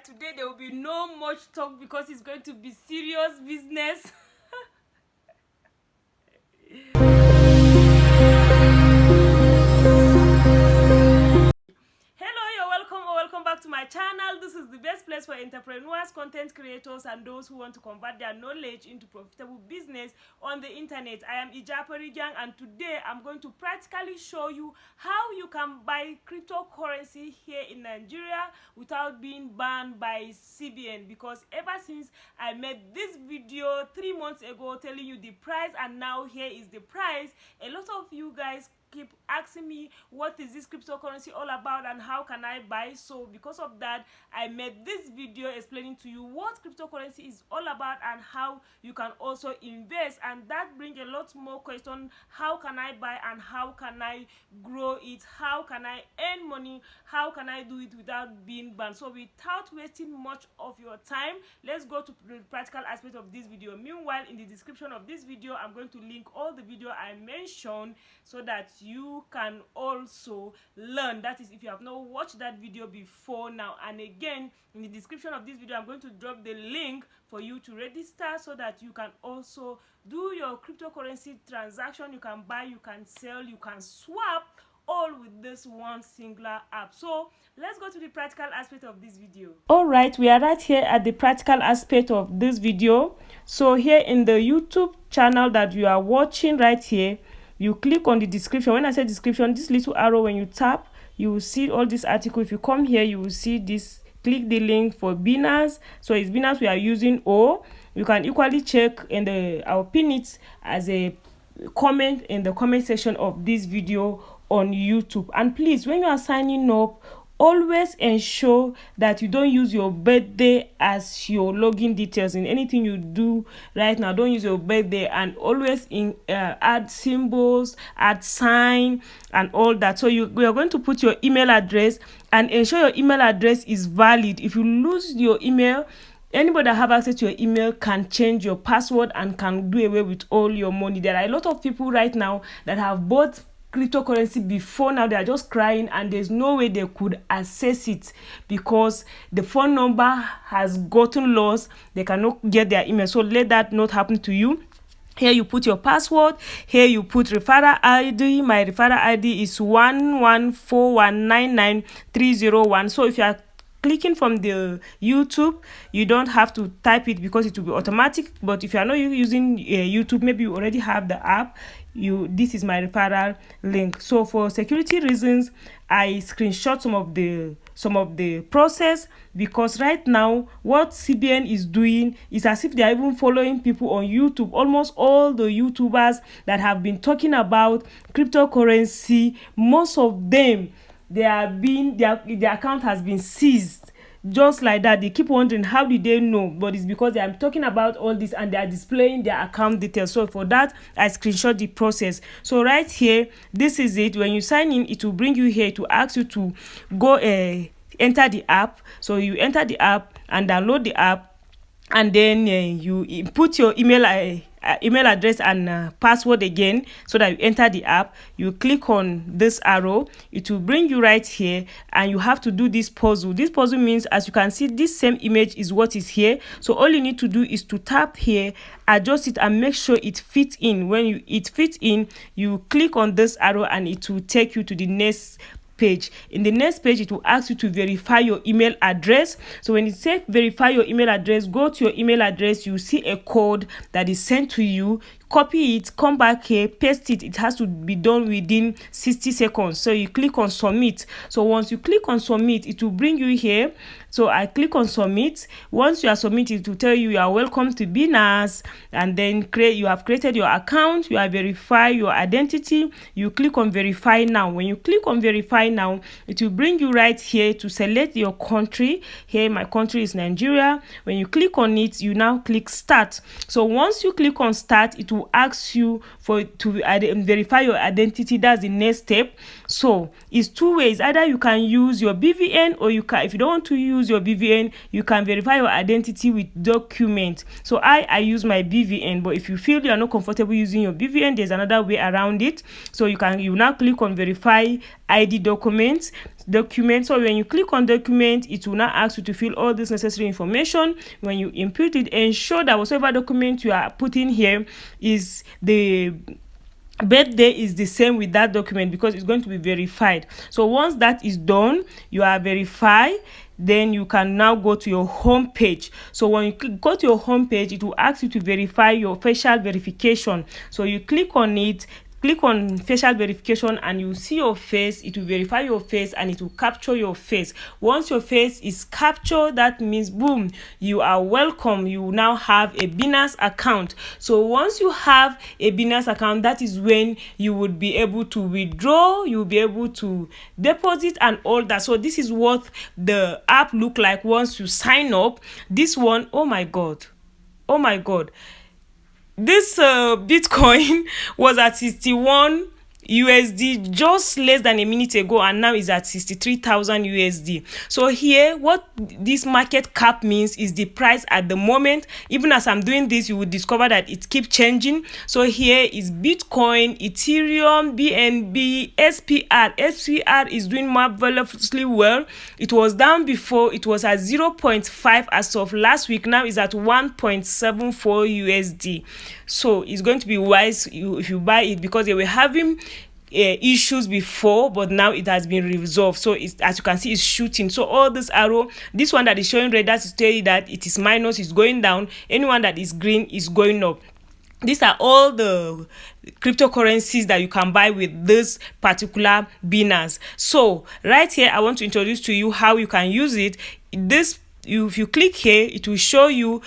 today there will be no much talk because it's going to be serious business. Welcome back to my channel. This is the best place for entrepreneurs, content creators, and those who want to convert their knowledge into profitable business on the internet. I am Ijapari Gang, and today I'm going to practically show you how you can buy cryptocurrency here in Nigeria without being banned by CBN, because ever since I made this video 3 months ago telling you the price, and now here is the price, a lot of you guys keep asking me what is this cryptocurrency all about and how can I buy. So because of that, I made this video explaining to you what cryptocurrency is all about and how you can also invest, and that brings a lot more question. How can I buy and how can I grow it? How can I earn money? How can I do it without being banned? So without wasting much of your time, let's go to the practical aspect of this video. Meanwhile, in the description of this video, I'm going to link all the video I mentioned so that you can also learn. That is, if you have not watched that video before now. And again, in the description of this video, I'm going to drop the link for you to register so that you can also do your cryptocurrency transaction. You can buy, you can sell, you can swap, all with this one singular app. So let's go to the practical aspect of this video. All right, we are right here at the practical aspect of this video. So here in the YouTube channel that you are watching right here, you click on the description. When I say description, this little arrow, when you tap, you will see all this article. If you come here, you will see this. Click the link for Binance. So it's Binance we are using, or you can equally check in the I'll pin it as a comment in the comment section of this video on YouTube. And please, when you are signing up, always ensure that you don't use your birthday as your login details in anything you do right now. Don't use your birthday, and always add symbols, add sign, and all that. So we are going to put your email address and ensure your email address is valid. If you lose your email, anybody that have access to your email can change your password and can do away with all your money. There are a lot of people right now that have bought cryptocurrency before. Now they are just crying and there's no way they could access it because the phone number has gotten lost. They cannot get their email. So let that not happen to you. Here you put your password. Here you put referral ID. My referral ID is 114199301. So if you are clicking from the YouTube, you don't have to type it because it will be automatic. But if you are not using YouTube, maybe you already have the app, this is my referral link. So for security reasons, I screenshot some of the process, because right now what CBN is doing is as if they are even following people on YouTube. Almost all the YouTubers that have been talking about cryptocurrency, most of them, their account has been seized. Just like that, they keep wondering how did they know, but it's because they are talking about all this and they are displaying their account details. So for that, I screenshot the process. So right here, this is it. When you sign in, it will bring you here to ask you to go enter the app. So you enter the app and download the app, and then you input your email address and password again, so that you enter the app. You click on this arrow, it will bring you right here, and you have to do this puzzle. This puzzle means, as you can see, this same image is what is here. So all you need to do is to tap here, adjust it, and make sure it fits in. When it fits in, you click on this arrow and it will take you to the next page. In the next page, it will ask you to verify your email address. So when it says verify your email address, go to your email address. You see a code that is sent to you. Copy it, come back here, paste it. It has to be done within 60 seconds. So you click on submit. So once you click on submit, it will bring you here. So I click on submit. Once you are submitted, it will tell you are welcome to Binance, and then you have created your account. You have verified your identity. You click on verify now. When you click on verify now, it will bring you right here to select your country. Here my country is Nigeria. When you click on it, you now click start. So once you click on start, it will ask you to verify your identity. That's the next step. So it's two ways. Either you can use your BVN, or you can, if you don't want to use your BVN, you can verify your identity with document. So I use my BVN, but if you feel you are not comfortable using your BVN, there's another way around it. So you now click on verify ID documents. document. So when you click on document, it will now ask you to fill all this necessary information. When you input it, ensure that whatever document you are putting here is the birthday is the same with that document, because it's going to be verified. So once that is done, you are verified, then you can now go to your home page. So when you go to your home page, it will ask you to verify your facial verification. So you click on it, click on facial verification, and you see your face. It will verify your face and it will capture your face. Once your face is captured, that means boom, you are welcome. You now have a Binance account. So once you have a Binance account, that is when you would be able to withdraw, you will be able to deposit and all that. So this is what the app look like once you sign up. This one, oh my god, this Bitcoin was at 61 USD just less than a minute ago, and now is at 63,000 USD. So here, what this market cap means is the price at the moment. Even as I'm doing this, you will discover that it keeps changing. So here is Bitcoin, Ethereum, BNB, SPR. SPR is doing marvelously well. It was down before. It was at 0.5 as of last week. Now is at 1.74 USD. So it's going to be wise if you buy it, because they were having issues before, but now it has been resolved. So it's, as you can see, it's shooting. So all this arrow, this one that is showing red, that's to tell you that it is minus, is going down. Anyone that is green is going up. These are all the cryptocurrencies that you can buy with this particular Binance. So right here, I want to introduce to you how you can use it. If you click here, it will show you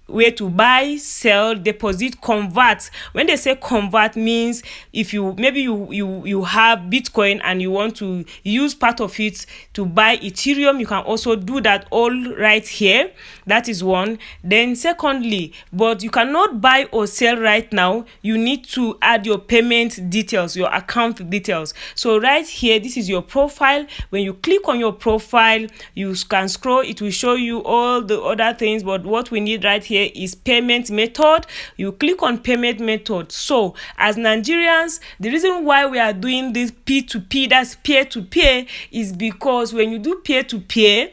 where to buy, sell, deposit, convert. When they say convert, means if you maybe you have Bitcoin and you want to use part of it to buy Ethereum, you can also do that all right here. That is one. Then secondly, but you cannot buy or sell right now. You need to add your payment details, your account details. So right here, this is your profile. When you click on your profile, you can scroll. It will show you all the other things, but what we need right here is payment method. You click on payment method. So as Nigerians, the reason why we are doing this P2P, that's peer-to-peer, is because when you do peer-to-peer,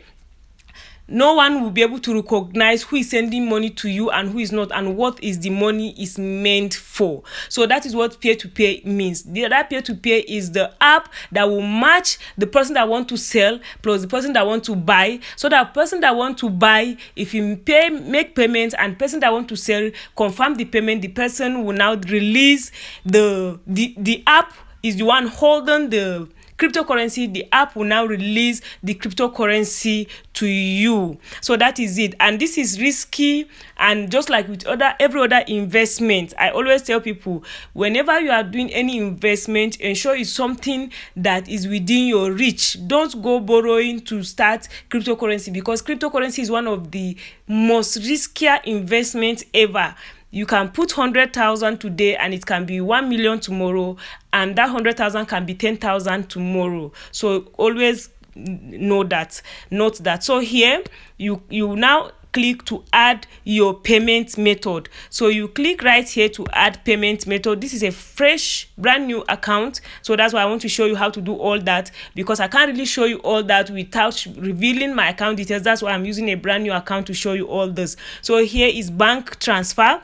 no one will be able to recognize who is sending money to you and who is not, and what is the money is meant for. So that is what peer-to-peer means. The other peer-to-peer is the app that will match the person that want to sell plus the person that want to buy. So that person that want to buy, if you make payments, and person that want to sell confirm the payment, the person will now release the app is the one holding the cryptocurrency. The app will now release the cryptocurrency to you. So that is it. And this is risky, and just like with every other investment, I always tell people, whenever you are doing any investment, ensure it's something that is within your reach. Don't go borrowing to start cryptocurrency, because cryptocurrency is one of the most riskier investments ever. You can put 100,000 today and it can be 1 million tomorrow, and that 100,000 can be 10,000 tomorrow. So always note that. So here you now click to add your payment method. So you click right here to add payment method. This is a fresh brand new account, so that's why I want to show you how to do all that, because I can't really show you all that without revealing my account details. That's why I'm using a brand new account to show you all this. So here is bank transfer.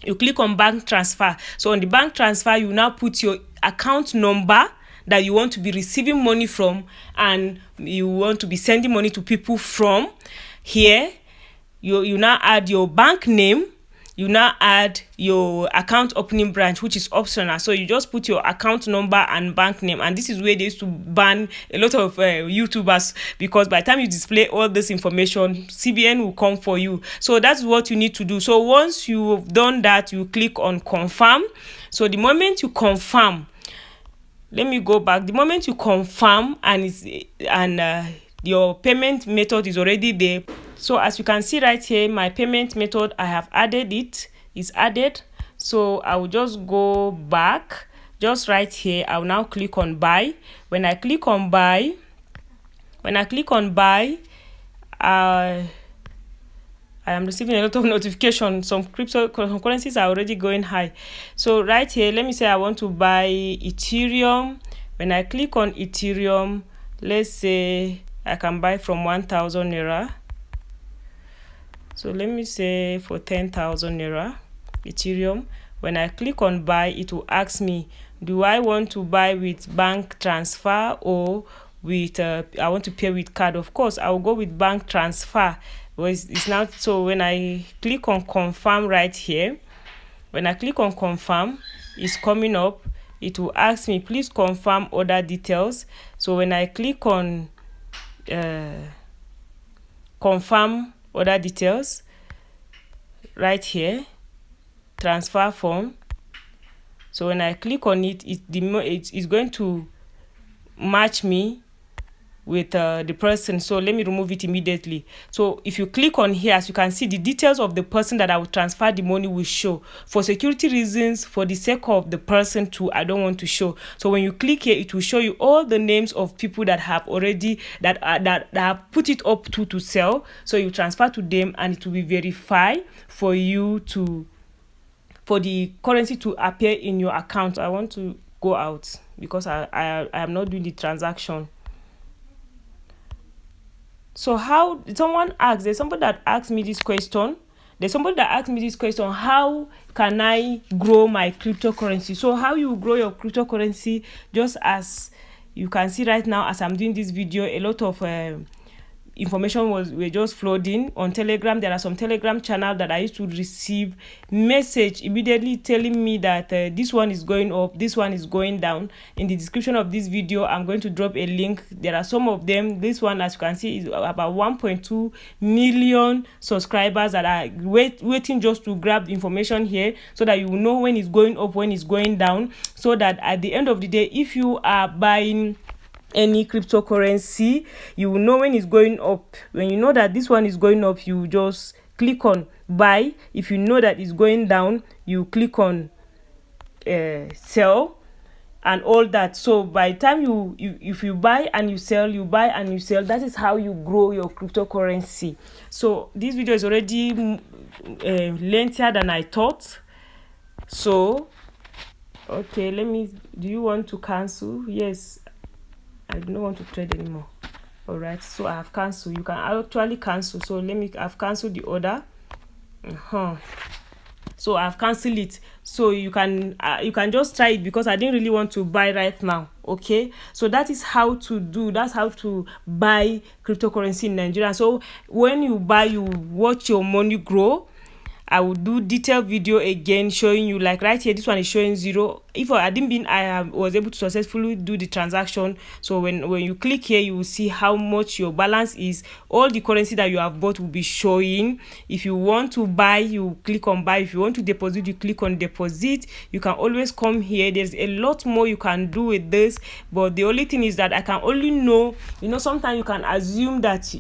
You click on bank transfer. So on the bank transfer, you now put your account number that you want to be receiving money from, and you want to be sending money to people from. Here you now add your bank name. You now add your account opening branch, which is optional. So you just put your account number and bank name. And this is where they used to ban a lot of YouTubers, because by the time you display all this information, CBN will come for you. So that's what you need to do. So once you've done that, you click on confirm. So the moment you confirm, let me go back. The moment you confirm and your payment method is already there. So as you can see right here, my payment method, I have added it. It's added. So I will just go back. Just right here, I will now click on buy. When I click on buy, I am receiving a lot of notifications. Some cryptocurrencies are already going high. So right here, let me say I want to buy Ethereum. When I click on Ethereum, let's say I can buy from 1,000 naira. So let me say for 10,000 naira Ethereum. When I click on buy, it will ask me, do I want to buy with bank transfer or with I want to pay with card? Of course, I will go with bank transfer. Well, it's now, so when I click on confirm right here, when I click on confirm, it's coming up. It will ask me, please confirm order details. So when I click on confirm order details right here, transfer form, so when I click on it, it's going to match me with the person. So let me remove it immediately. So if you click on here, as you can see, the details of the person that I will transfer the money will show. For security reasons, for the sake of the person too, I don't want to show. So when you click here, it will show you all the names of people that have already that have put it up to sell. So you transfer to them and it will be verified for you to, for the currency to appear in your account. I want to go out because I am not doing the transaction. So how, someone asked, there's somebody that asked me this question. How can I grow my cryptocurrency? So how you grow your cryptocurrency, just as you can see right now, as I'm doing this video, a lot of information were just flooding on Telegram. There are some Telegram channel that I used to receive message immediately telling me that this one is going up, this one is going down. In the description of this video, I'm going to drop a link. There are some of them. This one, as you can see, is about 1.2 million subscribers that are waiting just to grab the information here, so that you will know when it's going up, when it's going down, so that at the end of the day, if you are buying any cryptocurrency, you will know when it's going up. When you know that this one is going up, you just click on buy. If you know that it's going down, you click on sell and all that. So by the time if you buy and you sell, that is how you grow your cryptocurrency. So this video is already lengthier than I thought. So okay, do you want to cancel? Yes, I don't want to trade anymore. All right, so I have canceled. You can actually cancel. So I've canceled the order. So I've canceled it. So you can just try it, because I didn't really want to buy right now. Okay, so that's how to buy cryptocurrency in Nigeria. So when you buy, you watch your money grow. I will do detailed video again showing you, like right here, this one is showing 0. If I was able to successfully do the transaction. So when you click here, you will see how much your balance is. All the currency that you have bought will be showing. If you want to buy, you click on buy. If you want to deposit, you click on deposit. You can always come here. There's a lot more you can do with this, but the only thing is that I can only know, sometimes you can assume that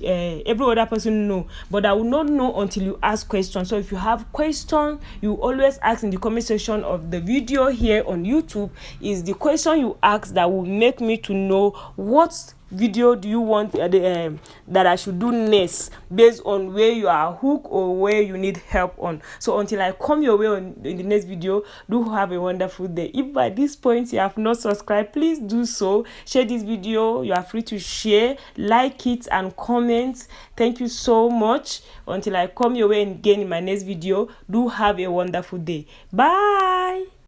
every other person know, but I will not know until you ask questions. So if you have question, you always ask in the comment section of the video here on YouTube. Is the question you ask that will make me to know what video do you want that I should do next, based on where you are hooked or where you need help on. So until I come your way in the next video, do have a wonderful day. If by this point you have not subscribed, please do so. Share this video. You are free to share, like it, and comment. Thank you so much. Until I come your way again in my next video, do have a wonderful day. Bye.